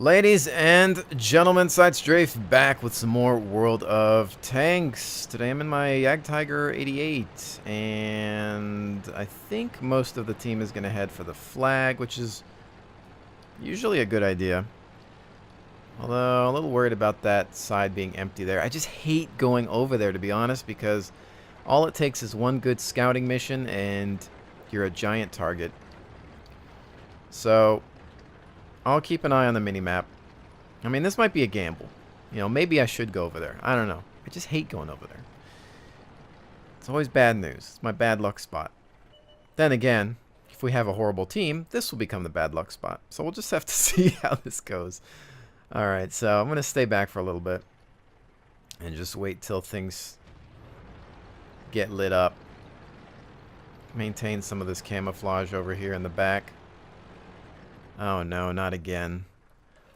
Ladies and gentlemen, Side Strafe back with some more World of Tanks. Today I'm in my Jagdtiger 88, and I think most of the team is going to head for the flag, which is usually a good idea. Although, a little worried about that side being empty there. I just hate going over there, to be honest, because all it takes is one good scouting mission, and you're a giant target. So I'll keep an eye on the mini-map. I mean, this might be a gamble. You know, maybe I should go over there. I don't know. I just hate going over there. It's always bad news. It's my bad luck spot. Then again, if we have a horrible team, this will become the bad luck spot. So we'll just have to see how this goes. Alright, so I'm going to stay back for a little bit. And just wait till things get lit up. Maintain some of this camouflage over here in the back. Oh no, not again.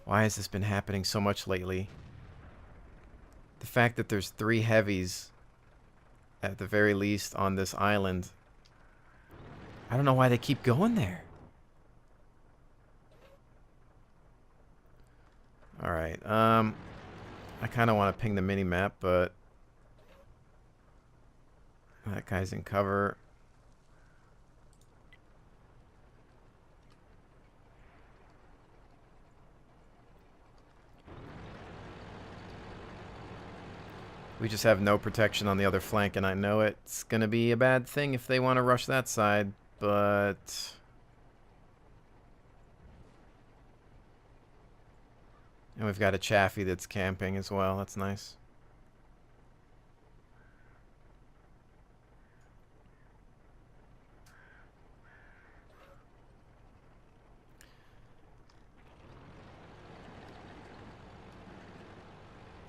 Why has this been happening so much lately? The fact that there's 3 heavies, at the very least, on this island. I don't know why they keep going there. Alright, I kind of want to ping the mini-map, but that guy's in cover. We just have no protection on the other flank, and I know it's going to be a bad thing if they want to rush that side, but and we've got a Chaffee that's camping as well. That's nice.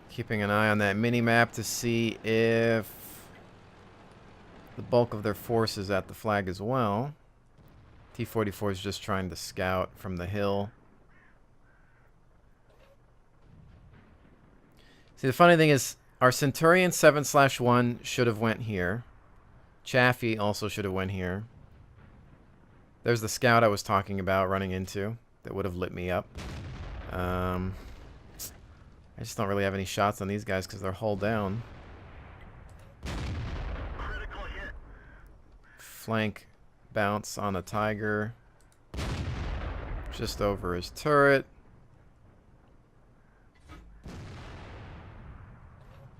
Keeping an eye on that mini-map to see if the bulk of their force is at the flag as well. T-44 is just trying to scout from the hill. See, the funny thing is, our Centurion 7/1 should have went here. Chaffee also should have went here. There's the scout I was talking about running into that would have lit me up. I just don't really have any shots on these guys because they're hull down. Flank bounce on a Tiger. Just over his turret.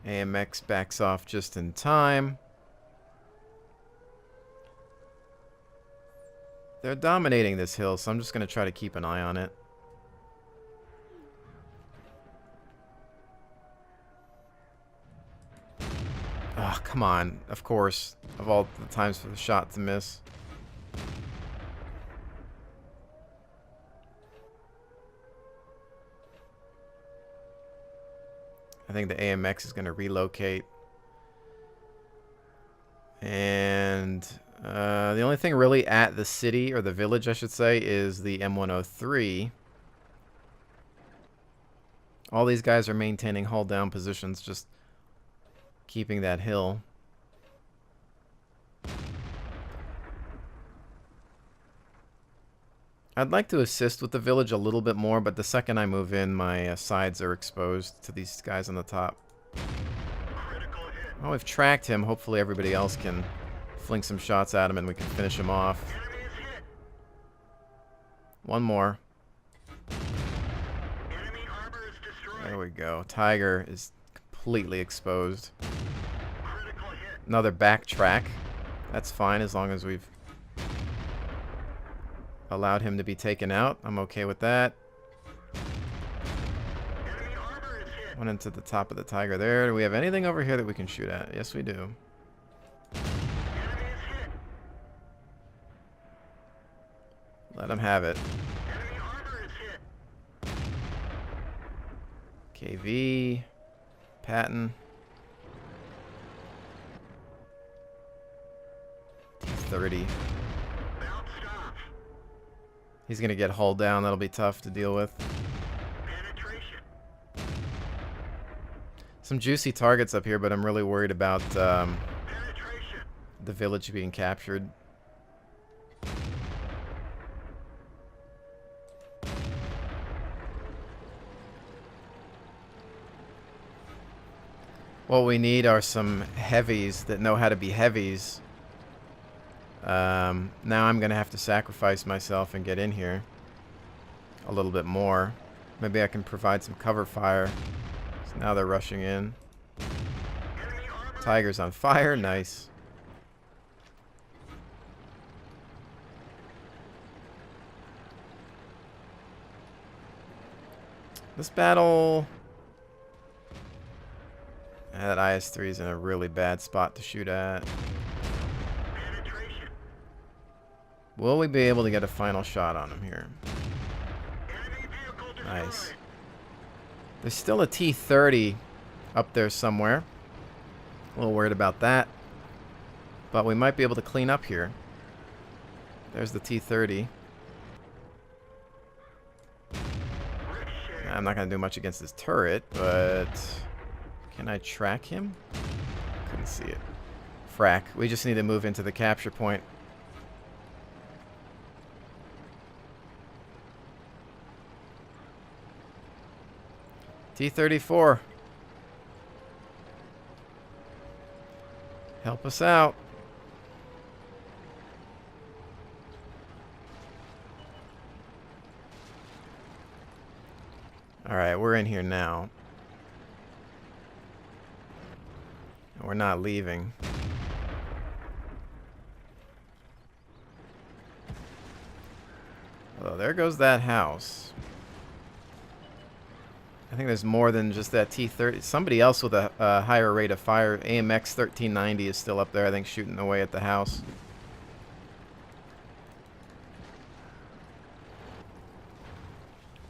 AMX backs off just in time. They're dominating this hill, so I'm just going to try to keep an eye on it. Oh, come on. Of course. Of all the times for the shot to miss. I think the AMX is going to relocate. And the only thing really at the city, or the village I should say, is the M103. All these guys are maintaining hull down positions, just keeping that hill. I'd like to assist with the village a little bit more, but the second I move in, my sides are exposed to these guys on the top. Oh, we've tracked him. Hopefully everybody else can fling some shots at him and we can finish him off. One more. There we go. Tiger is completely exposed. Another backtrack. That's fine as long as we've allowed him to be taken out. I'm okay with that. Went into the top of the Tiger there. Do we have anything over here that we can shoot at? Yes, we do. Let him have it. KV. Patton. T30. He's going to get hull down. That'll be tough to deal with. Some juicy targets up here, but I'm really worried about the village being captured. What we need are some heavies that know how to be heavies. Now I'm going to have to sacrifice myself and get in here a little bit more. Maybe I can provide some cover fire. So now they're rushing in. Tiger's on fire. Nice. This battle... that IS-3 is in a really bad spot to shoot at. Will we be able to get a final shot on him here? Nice. There's still a T-30 up there somewhere. A little worried about that. But we might be able to clean up here. There's the T-30. I'm not going to do much against this turret, but... can I track him? Couldn't see it. Frack. We just need to move into the capture point. T-34. Help us out. Alright, we're in here now. We're not leaving. Oh, there goes that house. I think there's more than just that T-30. Somebody else with a higher rate of fire. AMX 1390 is still up there, I think, shooting away at the house.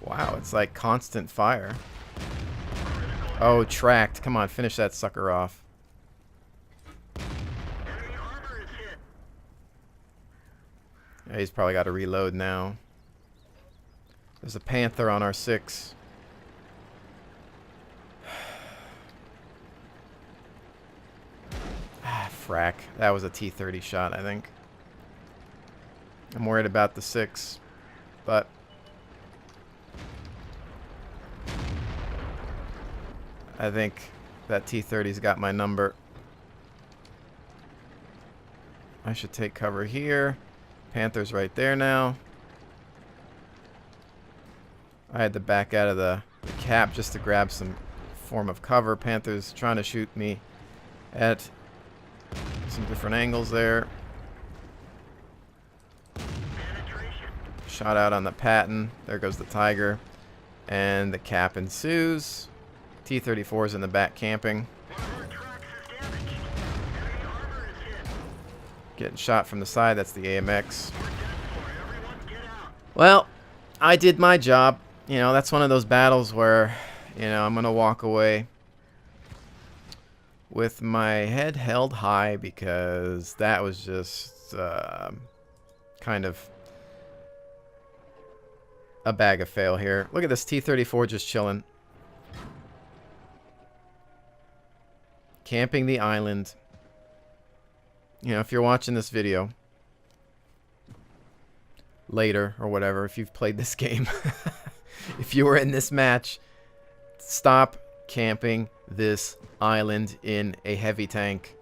Wow, it's like constant fire. Oh, tracked. Come on, finish that sucker off. Yeah, he's probably got to reload now. There's a Panther on our 6. Ah, frack. That was a T-30 shot, I think. I'm worried about the 6, but... I think that T-30's got my number. I should take cover here. Panther's right there now. I had to back out of the cap just to grab some form of cover. Panther's trying to shoot me at some different angles there. Shot out on the Patton. There goes the Tiger. And the cap ensues. T-34's in the back camping. Getting shot from the side. That's the AMX. Well, I did my job. You know, that's one of those battles where, you know, I'm going to walk away with my head held high because that was just kind of a bag of fail here. Look at this T-34 just chilling. Camping the island. You know, if you're watching this video later or whatever, if you've played this game, if you were in this match, stop camping this island in a heavy tank.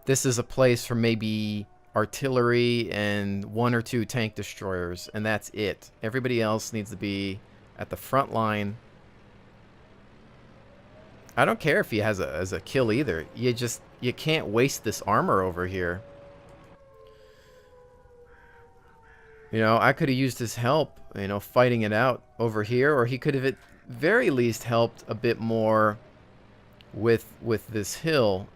This is a place for maybe artillery and 1 or 2 tank destroyers, and that's it. Everybody else needs to be at the front line. I don't care if he has a kill either. You can't waste this armor over here. You know, I could have used his help, you know, fighting it out over here, or he could have at very least helped a bit more with this hill,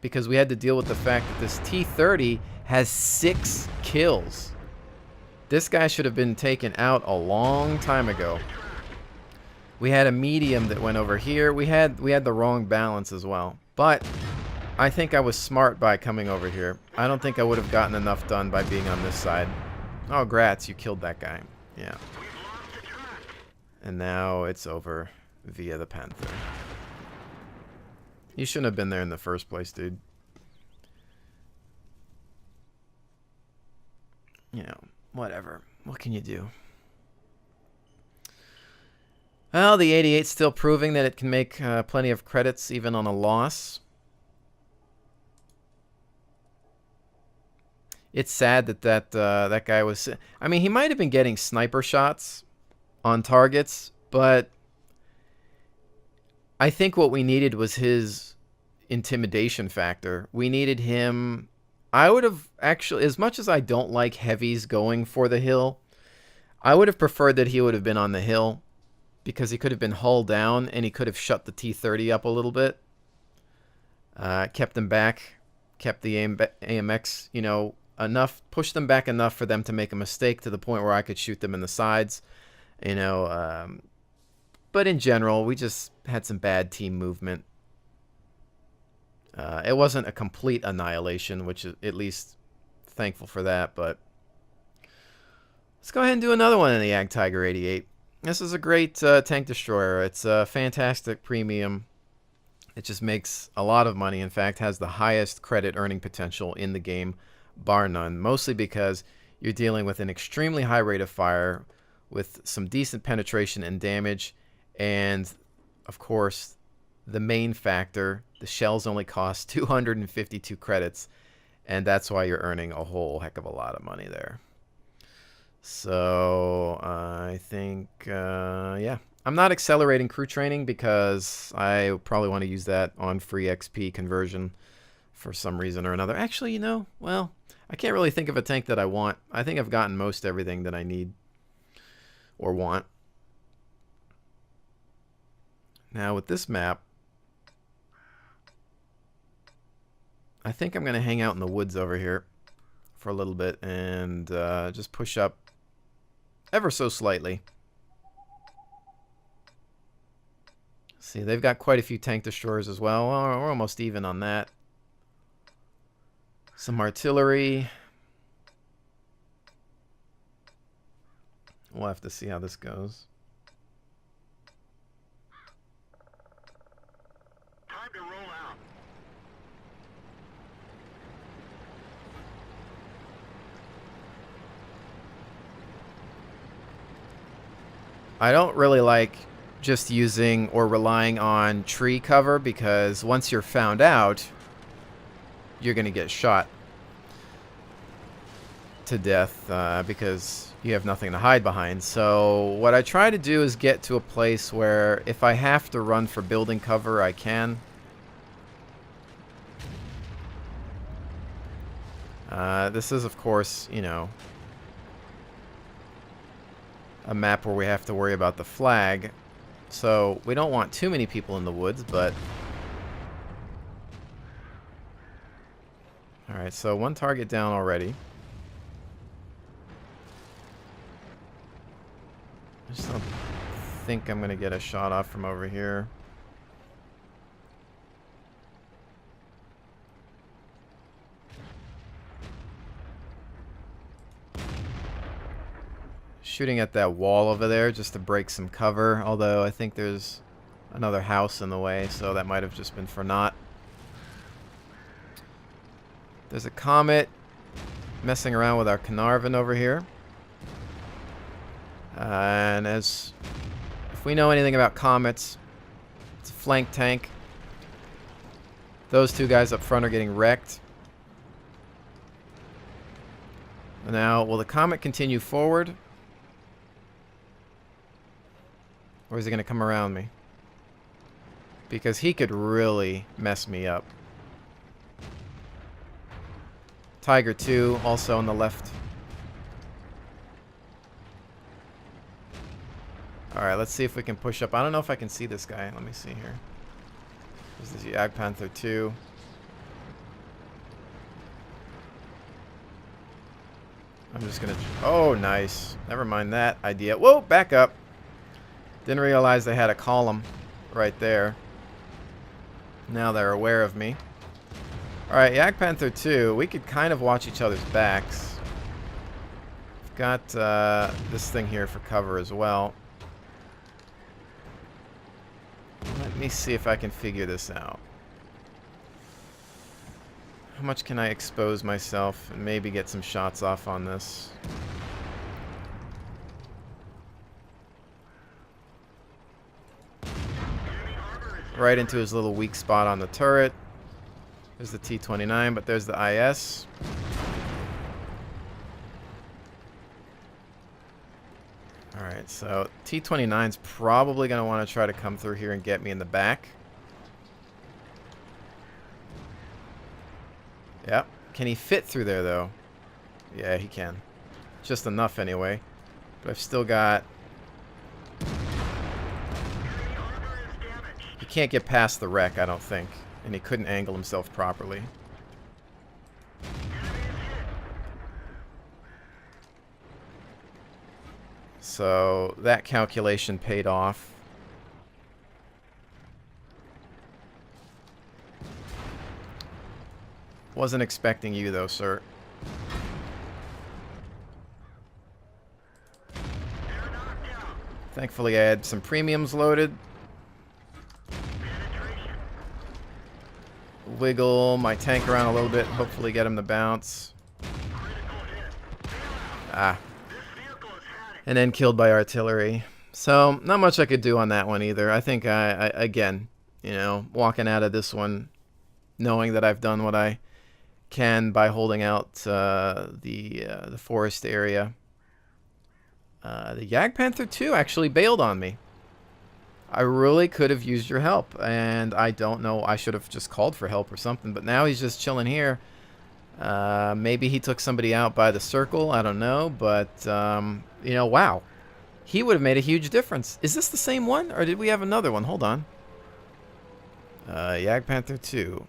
because we had to deal with the fact that this T-30 has 6 kills. This guy should have been taken out a long time ago. We had a medium that went over here. We had the wrong balance as well. But I think I was smart by coming over here. I don't think I would have gotten enough done by being on this side. Oh, grats, you killed that guy. Yeah. And now it's over via the Panther. You shouldn't have been there in the first place, dude. You know, whatever. What can you do? Well, the 88's still proving that it can make plenty of credits even on a loss. It's sad that that guy was... I mean, he might have been getting sniper shots on targets, but I think what we needed was his intimidation factor. We needed him... I would have actually... As much as I don't like heavies going for the hill, I would have preferred that he would have been on the hill, because he could have been hull down and he could have shut the T-30 up a little bit. Kept them back. Kept the AMX, you know, enough, pushed them back enough for them to make a mistake to the point where I could shoot them in the sides, you know. But in general, we just had some bad team movement. It wasn't a complete annihilation, which is at least thankful for that. But let's go ahead and do another one in the Ag Tiger 88. This is a great tank destroyer. It's a fantastic premium. It just makes a lot of money. In fact, has the highest credit earning potential in the game, bar none. Mostly because you're dealing with an extremely high rate of fire with some decent penetration and damage. And, of course, the main factor, the shells only cost 252 credits. And that's why you're earning a whole heck of a lot of money there. So, I think, yeah. I'm not accelerating crew training because I probably want to use that on free XP conversion for some reason or another. Actually, you know, well, I can't really think of a tank that I want. I think I've gotten most everything that I need or want. Now, with this map, I think I'm going to hang out in the woods over here for a little bit and just push up ever so slightly. See, they've got quite a few tank destroyers as well. We're almost even on that. Some artillery. We'll have to see how this goes. Time to roll out. I don't really like just using or relying on tree cover because once you're found out, you're going to get shot to death because you have nothing to hide behind. So what I try to do is get to a place where if I have to run for building cover, I can. This is, of course, you know, a map where we have to worry about the flag. So we don't want too many people in the woods, but... Alright, so one target down already. I just don't think I'm going to get a shot off from over here. Shooting at that wall over there just to break some cover, although I think there's another house in the way, so that might have just been for naught. There's a Comet messing around with our Carnarvon over here. And if we know anything about Comets, it's a flank tank. Those two guys up front are getting wrecked. Now, will the Comet continue forward? Or is he going to come around me? Because he could really mess me up. Tiger 2, also on the left. Alright, let's see if we can push up. I don't know if I can see this guy. Let me see here. This is the Ag Panther 2. I'm just going to... Oh, nice. Never mind that idea. Whoa, back up. Didn't realize they had a column right there. Now they're aware of me. Alright, Yak Panther 2. We could kind of watch each other's backs. We've got this thing here for cover as well. Let me see if I can figure this out. How much can I expose myself and maybe get some shots off on this? right into his little weak spot on the turret. There's the T-29, but there's the IS. Alright, so T-29's probably going to want to try to come through here and get me in the back. Yep. Can he fit through there, though? Yeah, he can. Just enough, anyway. But I've still got... He can't get past the wreck, I don't think. And he couldn't angle himself properly. So that calculation paid off. Wasn't expecting you, though, sir. Thankfully, I had some premiums loaded. Wiggle my tank around a little bit, hopefully get him to bounce. Ah. And then killed by artillery. So, not much I could do on that one either. I think I again, you know, walking out of this one knowing that I've done what I can by holding out the forest area. The Jagdpanther 2 actually bailed on me. I really could have used your help, and I don't know, I should have just called for help or something, but now he's just chilling here. Maybe he took somebody out by the circle, I don't know, but, you know, wow. He would have made a huge difference. Is this the same one, or did we have another one? Hold on. Jagdpanther 2.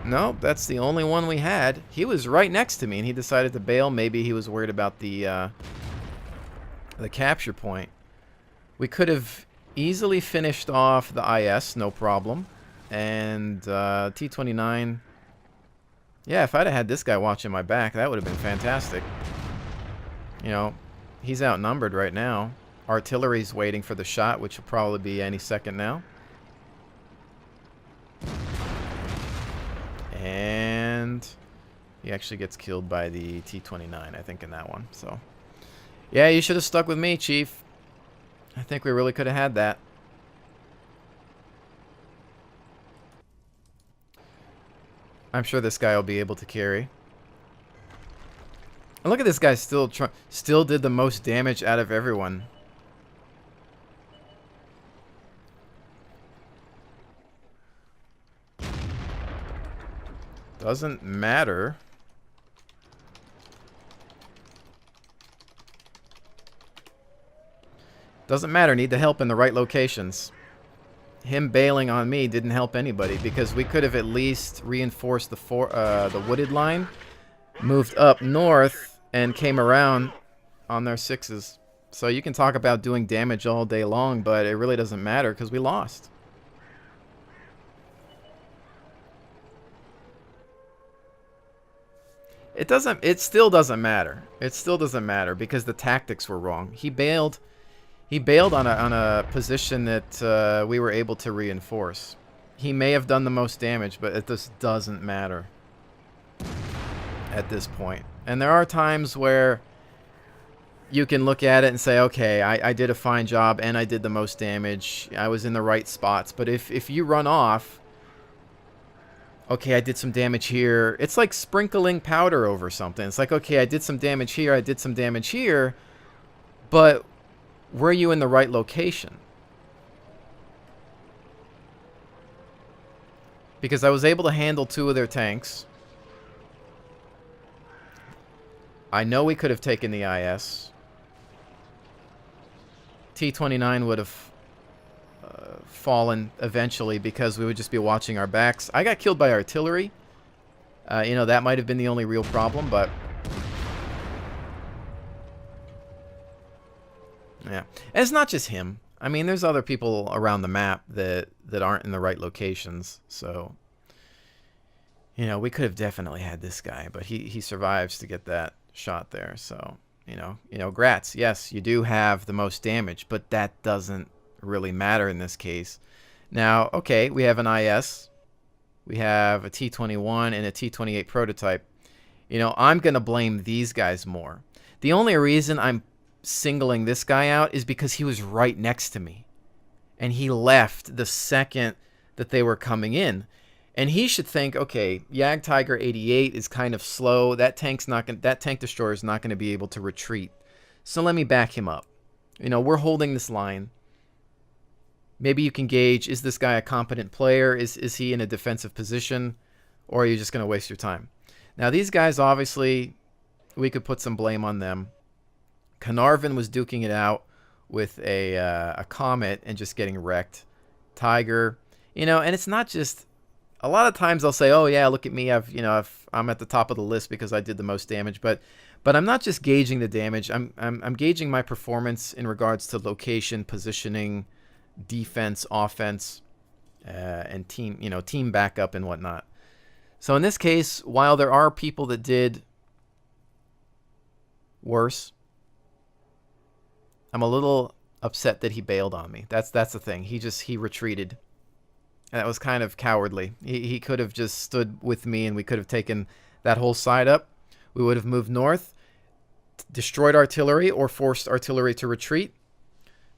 Nope, that's the only one we had. He was right next to me, and he decided to bail. Maybe he was worried about the capture point. We could have easily finished off the IS, no problem. And T-29... Yeah, if I'd have had this guy watching my back, that would have been fantastic. You know, he's outnumbered right now. Artillery's waiting for the shot, which will probably be any second now. And he actually gets killed by the T-29, I think, in that one. So, yeah, you should have stuck with me, Chief. I think we really could have had that. I'm sure this guy will be able to carry. And look at this guy still did the most damage out of everyone. Doesn't matter. Doesn't matter. Need the help in the right locations. Him bailing on me didn't help anybody because we could have at least reinforced the wooded line, moved up north, and came around on their sixes. So you can talk about doing damage all day long, but it really doesn't matter because we lost. It still doesn't matter. It still doesn't matter because the tactics were wrong. He bailed on a position that we were able to reinforce. He may have done the most damage, but it just doesn't matter at this point. And there are times where you can look at it and say, okay, I did a fine job and I did the most damage. I was in the right spots. But if you run off, okay, I did some damage here. It's like sprinkling powder over something. It's like, okay, I did some damage here. I did some damage here. But were you in the right location? Because I was able to handle 2 of their tanks. I know we could have taken the IS. T-29 would have fallen eventually because we would just be watching our backs. I got killed by artillery. You know, that might have been the only real problem, but... yeah. And it's not just him. I mean, there's other people around the map that aren't in the right locations. So, you know, we could have definitely had this guy, but he survives to get that shot there. So, you know, grats. Yes, you do have the most damage, but that doesn't really matter in this case. Now, okay, we have an IS. We have a T-21 and a T-28 prototype. You know, I'm going to blame these guys more. The only reason I'm singling this guy out is because he was right next to me. and he left the second that they were coming in. And he should think, okay, Jagdtiger 88 is kind of slow. That tank destroyer is not going to be able to retreat. So let me back him up. You know, we're holding this line. Maybe you can gauge, is this guy a competent player? Is he in a defensive position? Or are you just going to waste your time? Now, these guys, obviously, we could put some blame on them. Carnarvon was duking it out with a Comet and just getting wrecked. Tiger, you know, and it's not just... A lot of times they'll say, "Oh yeah, look at me! I'm at the top of the list because I did the most damage." But I'm not just gauging the damage. I'm gauging my performance in regards to location, positioning, defense, offense, and team backup and whatnot. So in this case, while there are people that did worse, I'm a little upset that he bailed on me. That's the thing. He retreated. And that was kind of cowardly. He could have just stood with me and we could have taken that whole side up. We would have moved north, destroyed artillery or forced artillery to retreat.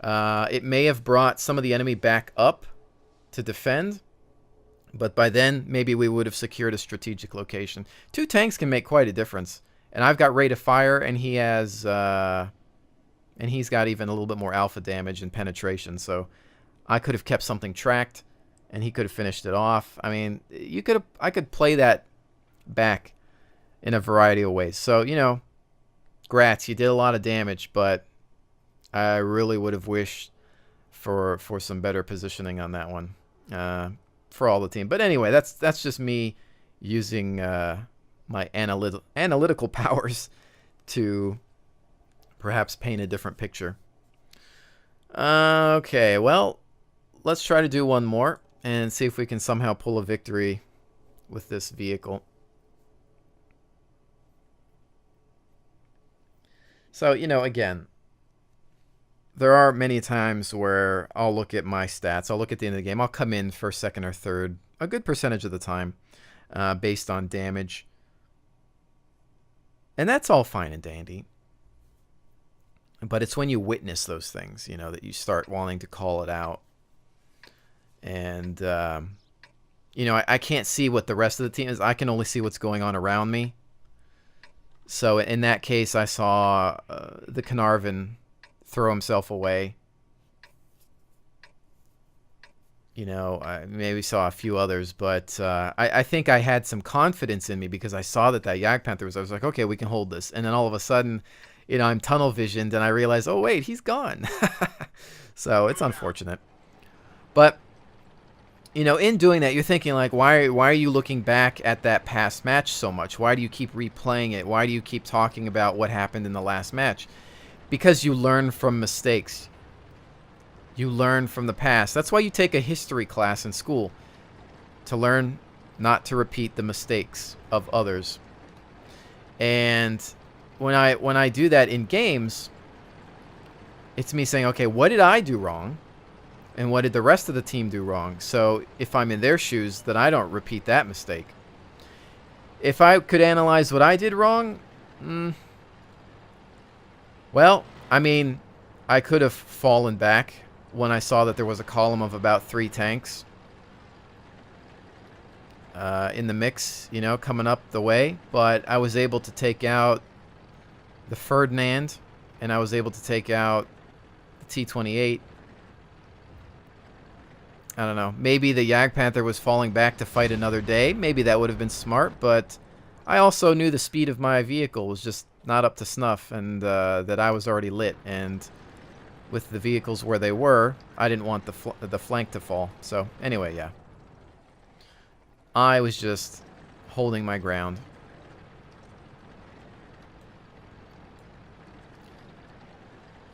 It may have brought some of the enemy back up to defend. But by then, maybe we would have secured a strategic location. 2 tanks can make quite a difference. And I've got rate of fire and he has... and he's got even a little bit more alpha damage and penetration. So I could have kept something tracked. And he could have finished it off. I mean, I could play that back in a variety of ways. So, you know, Grats, you did a lot of damage, but I really would have wished for some better positioning on that one for all the team. But anyway, that's just me using my analytical powers to perhaps paint a different picture. Okay, well, let's try to do one more. And see if we can somehow pull a victory with this vehicle. So, you know, again, there are many times where I'll look at my stats. I'll look at the end of the game. I'll come in first, second, or third a good percentage of the time based on damage. And that's all fine and dandy. But it's when you witness those things, you know, that you start wanting to call it out. And, you know, I can't see what the rest of the team is. I can only see what's going on around me. So in that case, I saw the Carnarvon throw himself away. You know, I maybe saw a few others, but I think I had some confidence in me because I saw that Jagdpanther was. I was like, okay, we can hold this. And then all of a sudden, you know, I'm tunnel visioned and I realize, oh, wait, he's gone. So it's unfortunate. But... You know, in doing that, you're thinking, like, why are you looking back at that past match so much? Why do you keep replaying it? Why do you keep talking about what happened in the last match? Because you learn from mistakes. You learn from the past. That's why you take a history class in school. To learn not to repeat the mistakes of others. And when I do that in games, it's me saying, okay, what did I do wrong? And what did the rest of the team do wrong? So if I'm in their shoes, then I don't repeat that mistake. If I could analyze what I did wrong, well, I mean, I could have fallen back when I saw that there was a column of about 3 tanks in the mix, you know, coming up the way. But I was able to take out the Ferdinand, and I was able to take out the T-28. I don't know. Maybe the Jagdpanther was falling back to fight another day. Maybe that would have been smart, but I also knew the speed of my vehicle was just not up to snuff, and that I was already lit. And with the vehicles where they were, I didn't want the flank to fall. So anyway, yeah. I was just holding my ground.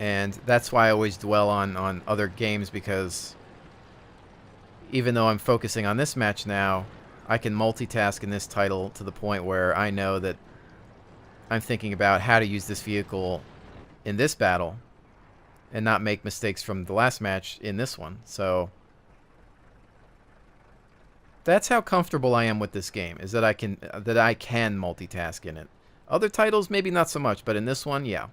And that's why I always dwell on other games, because even though I'm focusing on this match now, I can multitask in this title to the point where I know that I'm thinking about how to use this vehicle in this battle and not make mistakes from the last match in this one. So that's how comfortable I am with this game, is that I can multitask in it. Other titles, maybe not so much, but in this one, yeah.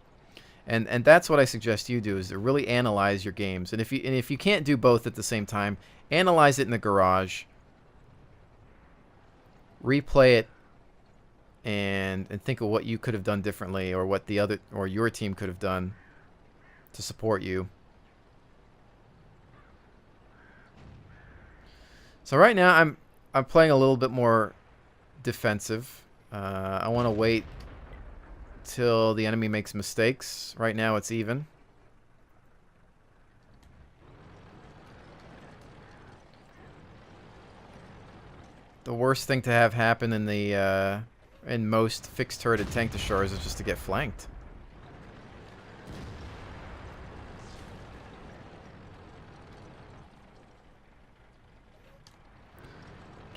And that's what I suggest you do, is to really analyze your games. And if you can't do both at the same time, analyze it in the garage, replay it, and think of what you could have done differently, or what your team could have done to support you. So right now I'm playing a little bit more defensive. I want to wait till the enemy makes mistakes. Right now it's even. The worst thing to have happen in the in most fixed turreted tank destroyers is just to get flanked.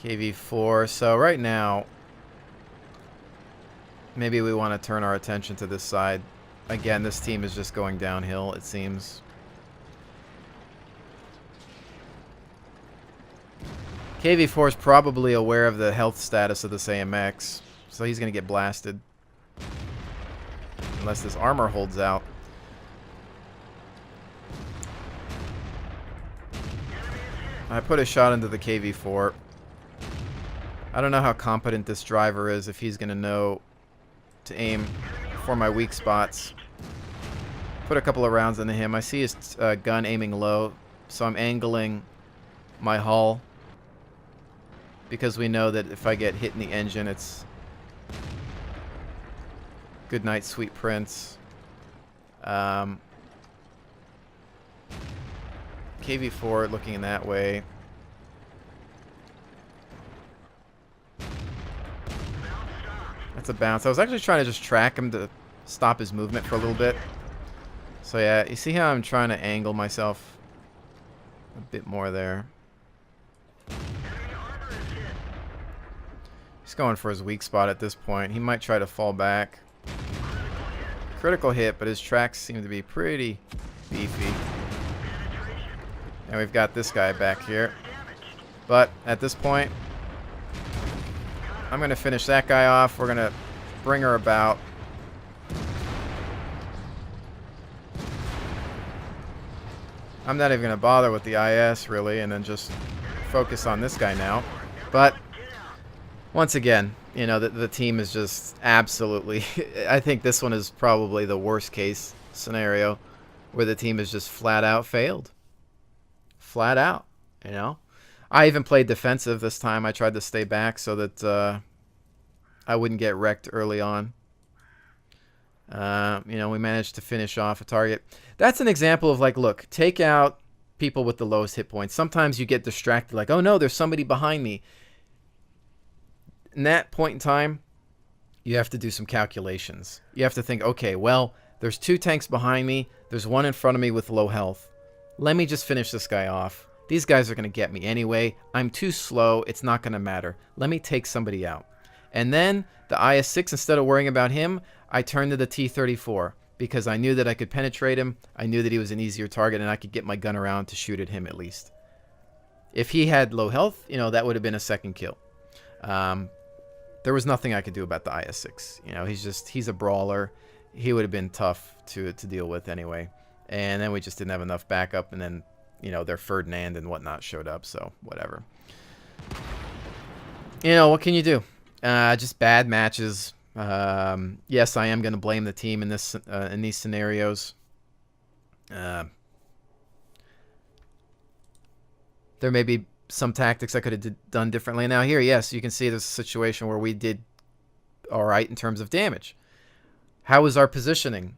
KV4. So right now, maybe we want to turn our attention to this side. Again, this team is just going downhill, it seems. KV4 is probably aware of the health status of this AMX, so he's going to get blasted. Unless this armor holds out. I put a shot into the KV4. I don't know how competent this driver is, if he's going to know to aim for my weak spots. Put a couple of rounds into him. I see his gun aiming low, so I'm angling my hull, because we know that if I get hit in the engine, it's good night, sweet prince. KV4 looking in that way. That's a bounce. I was actually trying to just track him to stop his movement for a little bit. So yeah, you see how I'm trying to angle myself a bit more there. He's going for his weak spot at this point. He might try to fall back. Critical hit, but his tracks seem to be pretty beefy. And we've got this guy back here. But at this point, I'm going to finish that guy off. We're going to bring her about. I'm not even going to bother with the IS, really, and then just focus on this guy now. But once again, you know, the team is just absolutely... I think this one is probably the worst case scenario, where the team is just flat out failed. Flat out, you know. I even played defensive this time. I tried to stay back so that I wouldn't get wrecked early on. You know, we managed to finish off a target. That's an example of, like, look, take out people with the lowest hit points. Sometimes you get distracted, like, oh no, there's somebody behind me. In that point in time, you have to do some calculations. You have to think, okay, well, there's 2 tanks behind me. There's one in front of me with low health. Let me just finish this guy off. These guys are going to get me anyway. I'm too slow. It's not going to matter. Let me take somebody out. And then the IS-6, instead of worrying about him, I turned to the T-34 because I knew that I could penetrate him. I knew that he was an easier target, and I could get my gun around to shoot at him at least. If he had low health, you know, that would have been a second kill. There was nothing I could do about the IS-6. You know, he's a brawler. He would have been tough to deal with anyway. And then we just didn't have enough backup, and then, you know, their Ferdinand and whatnot showed up, so whatever. You know, what can you do? Just bad matches. Yes, I am going to blame the team in these scenarios. There may be some tactics I could have done differently. Now here, yes, you can see there's a situation where we did all right in terms of damage. How was our positioning?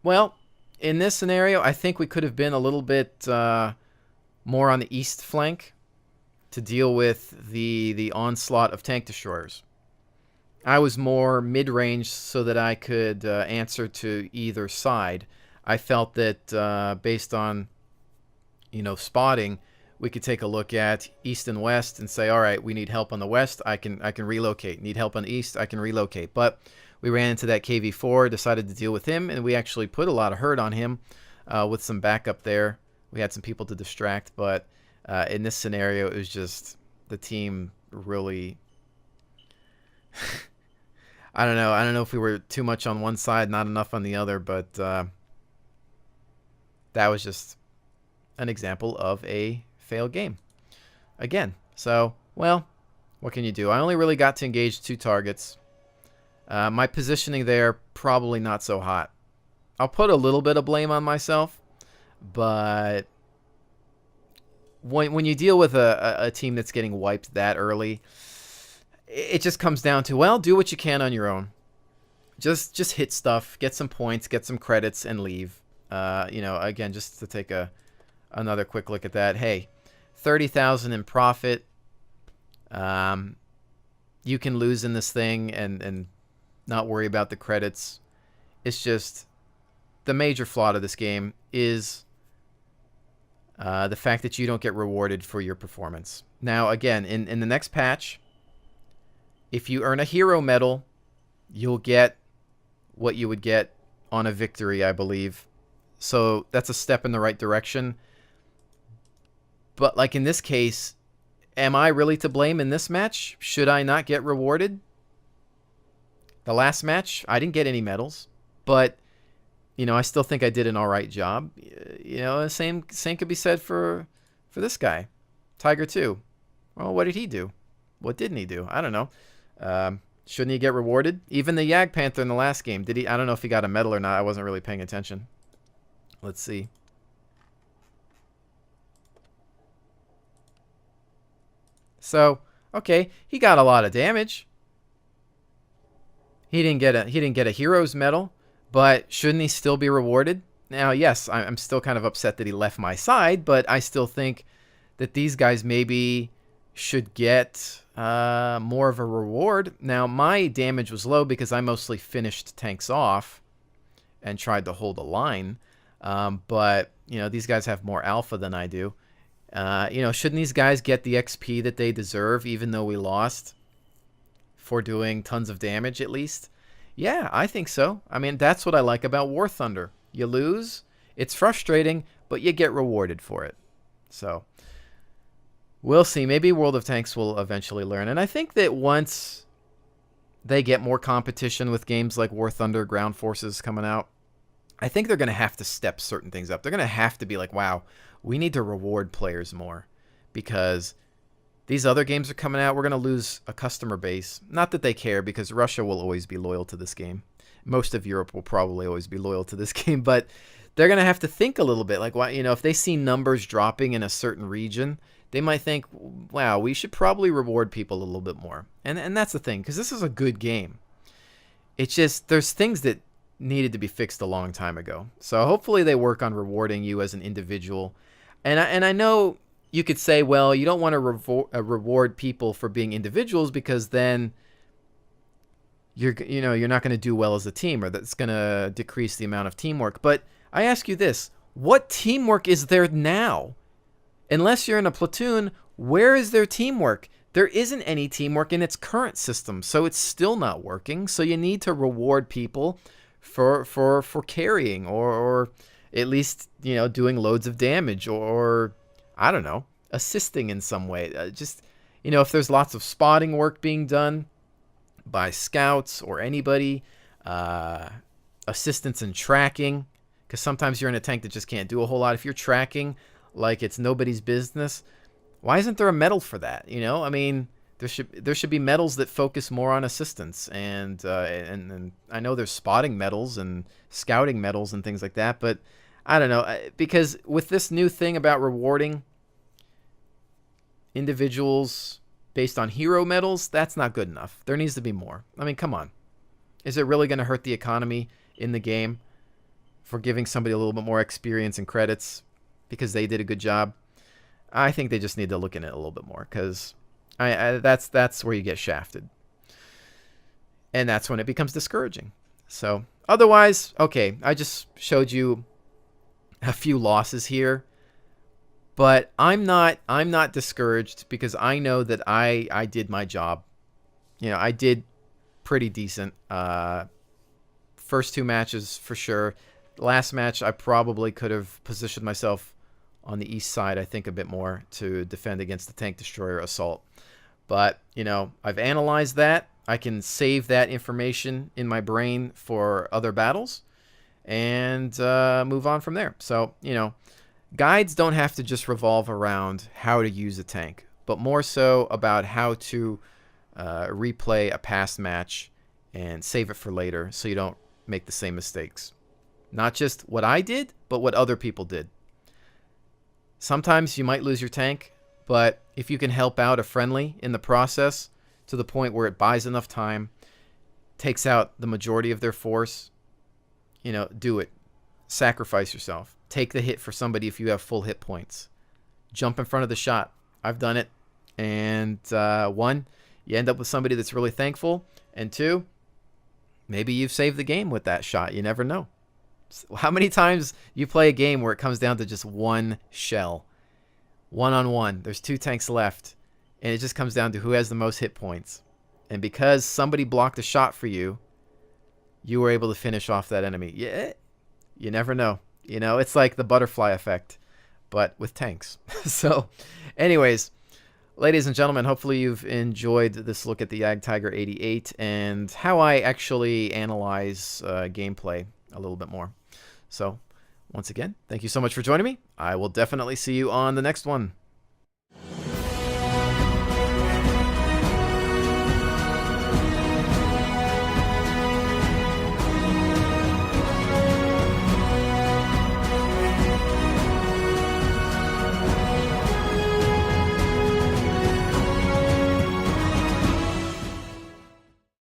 Well, in this scenario, I think we could have been a little bit more on the east flank to deal with the onslaught of tank destroyers. I was more mid-range so that I could answer to either side. I felt that based on, you know, spotting, we could take a look at east and west and say, all right, we need help on the west. I can relocate. Need help on the east. I can relocate. But we ran into that KV4, decided to deal with him, and we actually put a lot of hurt on him with some backup there. We had some people to distract, but in this scenario, it was just the team really... I don't know. I don't know if we were too much on one side, not enough on the other, but that was just an example of a failed game. Again. So, well, what can you do? I only really got to engage 2 targets. My positioning there, probably not so hot. I'll put a little bit of blame on myself, but when you deal with a team that's getting wiped that early, it just comes down to, well, do what you can on your own. Just hit stuff, get some points, get some credits, and leave. Again, just to take another quick look at that. Hey, 30,000 in profit. You can lose in this thing and not worry about the credits. It's just the major flaw to this game is the fact that you don't get rewarded for your performance. Now, again, in the next patch, if you earn a hero medal, you'll get what you would get on a victory, I believe. So that's a step in the right direction. But like in this case, am I really to blame in this match? Should I not get rewarded? The last match, I didn't get any medals, but I still think I did an all right job. Same could be said for this guy, Tiger 2. Well, what did he do? What didn't he do? I don't know. Shouldn't he get rewarded? Even the Yag Panther in the last game, did he? I don't know if he got a medal or not. I wasn't really paying attention. Let's see. So, okay, he got a lot of damage. He didn't get a hero's medal, but shouldn't he still be rewarded? Now, yes, I'm still kind of upset that he left my side, but I still think that these guys maybe should get more of a reward. Now, my damage was low because I mostly finished tanks off and tried to hold a line. But these guys have more alpha than I do. Shouldn't these guys get the XP that they deserve, even though we lost, for doing tons of damage at least? Yeah, I think so. I mean, that's what I like about War Thunder. You lose, it's frustrating, but you get rewarded for it. So, we'll see. Maybe World of Tanks will eventually learn. And I think that once they get more competition with games like War Thunder, Ground Forces coming out, I think they're going to have to step certain things up. They're going to have to be like, wow, we need to reward players more because these other games are coming out. We're going to lose a customer base. Not that they care, because Russia will always be loyal to this game. Most of Europe will probably always be loyal to this game, but they're going to have to think a little bit. Like, if they see numbers dropping in a certain region, they might think, wow, we should probably reward people a little bit more. And that's the thing, because this is a good game. It's just there's things that needed to be fixed a long time ago. So hopefully they work on rewarding you as an individual. And I know you could say, well, you don't want to reward people for being individuals because then you're not going to do well as a team, or that's going to decrease the amount of teamwork. But I ask you this, what teamwork is there now? Unless you're in a platoon, where is there teamwork? There isn't any teamwork in its current system, so it's still not working. So you need to reward people for carrying, or at least doing loads of damage, or I don't know, assisting in some way. If there's lots of spotting work being done by scouts or anybody, assistance in tracking, because sometimes you're in a tank that just can't do a whole lot. If you're tracking like it's nobody's business, why isn't there a medal for that? I mean, there should be medals that focus more on assistance, and I know there's spotting medals and scouting medals and things like that, but I don't know, because with this new thing about rewarding individuals based on hero medals, that's not good enough. There needs to be more. I mean, come on. Is it really going to hurt the economy in the game for giving somebody a little bit more experience and credits because they did a good job? I think they just need to look in it a little bit more, because that's where you get shafted. And that's when it becomes discouraging. So otherwise, okay, I just showed you a few losses here, but I'm not discouraged, because I know that I did my job. I did pretty decent. First 2 matches for sure. Last match, I probably could have positioned myself on the east side, I think, a bit more to defend against the tank destroyer assault. But, I've analyzed that. I can save that information in my brain for other battles and move on from there. So, you know, guides don't have to just revolve around how to use a tank, but more so about how to replay a past match and save it for later so you don't make the same mistakes. Not just what I did, but what other people did. Sometimes you might lose your tank, but if you can help out a friendly in the process to the point where it buys enough time, takes out the majority of their force, you know, do it. Sacrifice yourself. Take the hit for somebody if you have full hit points. Jump in front of the shot. I've done it. And one, you end up with somebody that's really thankful. And two, maybe you've saved the game with that shot. You never know. How many times you play a game where it comes down to just one shell? One-on-one. There's 2 tanks left. And it just comes down to who has the most hit points. And because somebody blocked a shot for you, you were able to finish off that enemy. Yeah, you never know. You know, it's like the butterfly effect, but with tanks. So, anyways, ladies and gentlemen, hopefully you've enjoyed this look at the Jagdtiger 88 and how I actually analyze gameplay a little bit more. So, once again, thank you so much for joining me. I will definitely see you on the next one.